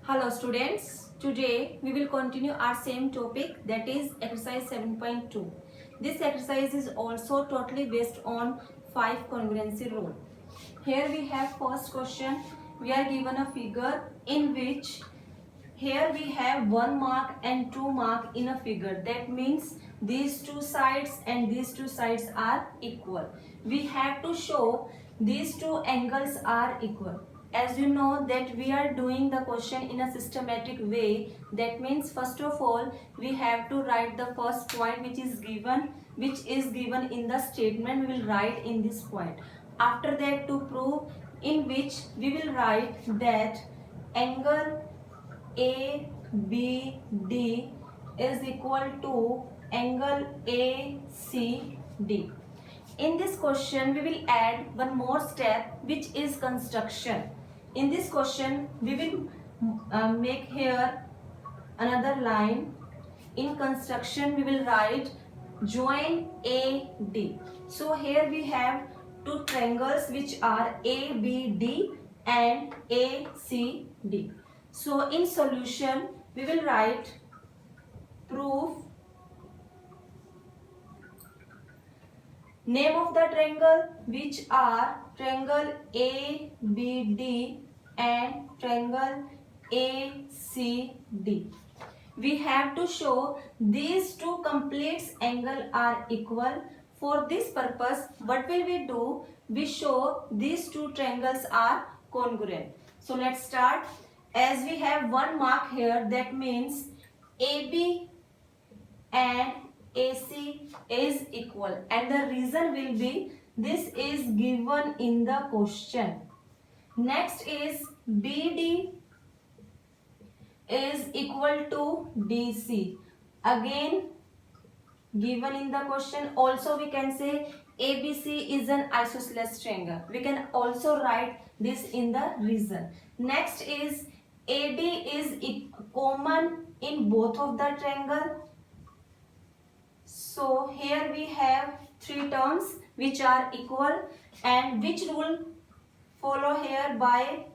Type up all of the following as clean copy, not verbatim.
Hello students, today we will continue our same topic, that is exercise 7.2. This exercise is also totally based on 5 congruency rule. Here we have first question. We are given a figure in which here we have 1 mark and 2 mark in a figure. That means these two sides and these two sides are equal. We have to show these two angles are equal. As you know that we are doing the question in a systematic way. That means first of all we have to write the first point which is given in the statement. We will write in this point. After that, to prove, in which we will write that angle ABD is equal to angle ACD. In this question, we will add one more step, which is construction. In this question, we will make here another line. In construction, we will write join AD. So here we have two triangles which are ABD and ACD. So in solution, we will write proof, name of the triangle, which are triangle ABD and triangle ACD. We have to show these two complete angles are equal. For this purpose, what will we do? We show these two triangles are congruent. So let's start. As we have 1 mark here, that means AB and AC is equal, and the reason will be this is given in the question. Next is BD is equal to DC, again given in the question. Also we can say ABC is an isosceles triangle. We can also write this in the reason. Next is AD is common in both of the triangle. So here we have 3 terms which are equal, and which rule follow here? By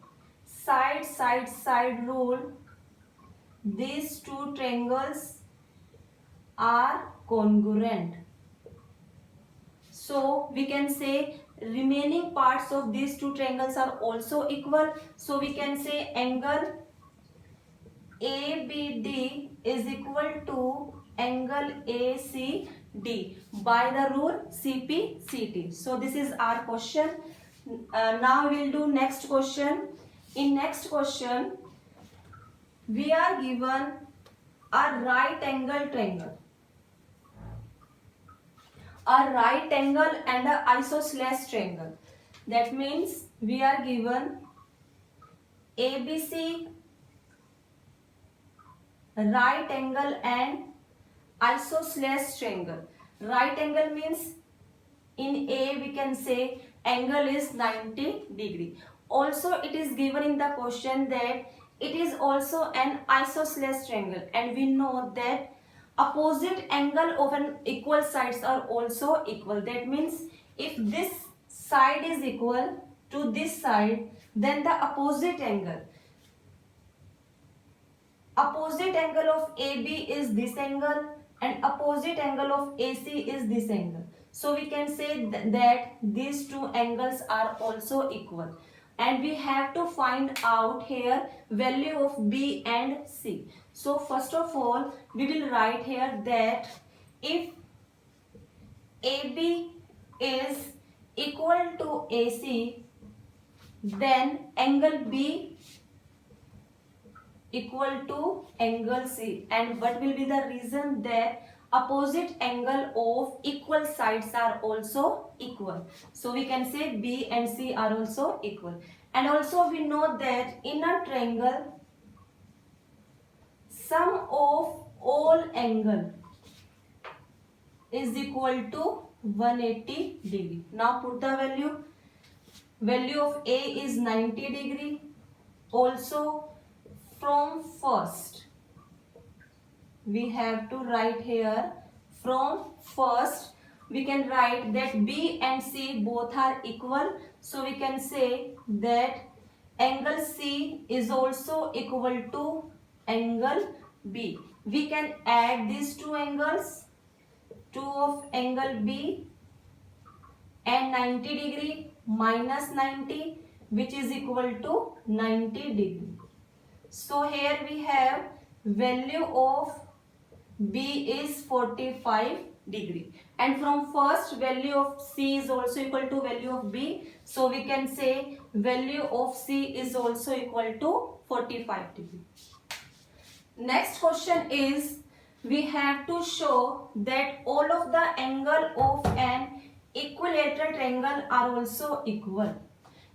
side rule. These two triangles are congruent. So we can say remaining parts of these two triangles are also equal. So we can say angle ABD is equal to angle ACD by the rule CP/CT. So this is our question. Now we will do next question. In next question, we are given a right angle triangle. A right angle and a isosceles triangle. That means we are given ABC, right angle and isosceles triangle. Right angle means in A we can say angle is 90 degree. Also it is given in the question that it is also an isosceles triangle, and we know that opposite angle of an equal sides are also equal. That means if this side is equal to this side, then the opposite angle of AB is this angle, and opposite angle of AC is this angle. So we can say that these two angles are also equal, and we have to find out here value of B and C. So first of all we will write here that if AB is equal to AC, then angle B equal to angle C. And what will be the reason? That opposite angle of equal sides are also equal. So we can say B and C are also equal. And also we know that in a triangle, sum of all angle is equal to 180 degree. Now put the value. Value of A is 90 degree. Also from first, we have to write here from first. We can write that B and C both are equal. So we can say that angle C is also equal to angle B. We can add these two angles, 2 of angle B and 90 degree minus 90, which is equal to 90 degree. So here we have value of B is 45 degree, and from first value of C is also equal to value of B, so we can say value of C is also equal to 45 degree. Next question is, we have to show that all of the angle of an equilateral triangle are also equal.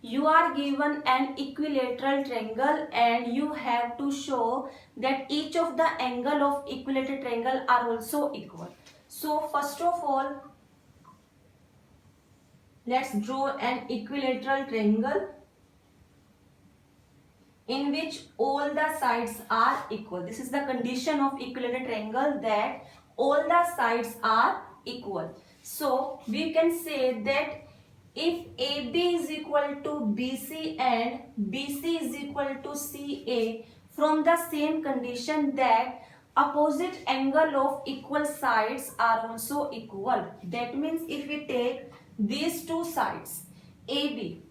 You are given an equilateral triangle and you have to show that each of the angle of equilateral triangle are also equal. So first of all, let's draw an equilateral triangle in which all the sides are equal. This is the condition of equilateral triangle, that all the sides are equal. So we can say that if AB is equal to BC and BC is equal to CA, from the same condition that opposite angle of equal sides are also equal. That means if we take these two sides, AB,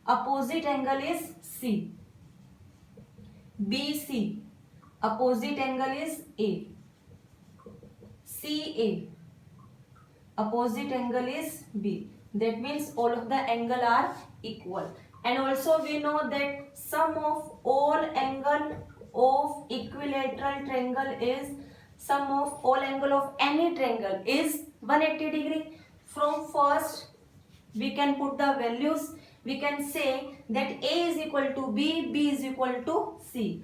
opposite angle is C, BC, opposite angle is A, CA, opposite angle is B. That means all of the angle are equal. And also we know that sum of all angle of equilateral triangle is, sum of all angle of any triangle is 180 degree. From first we can put the values. We can say that A is equal to B, B is equal to C.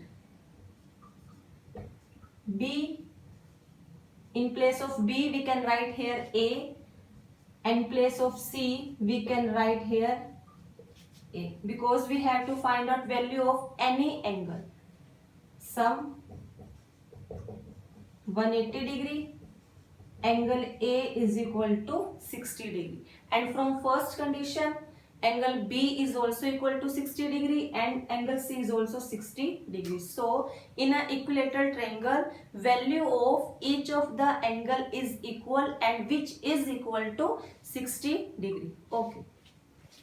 B, in place of B we can write here A, and in place of C we can write here A, because we have to find out value of any angle. Sum 180 degree, angle A is equal to 60 degree, and from first condition angle B is also equal to 60 degree and angle C is also 60 degrees. So in an equilateral triangle, value of each of the angle is equal, and which is equal to 60 degree. Okay.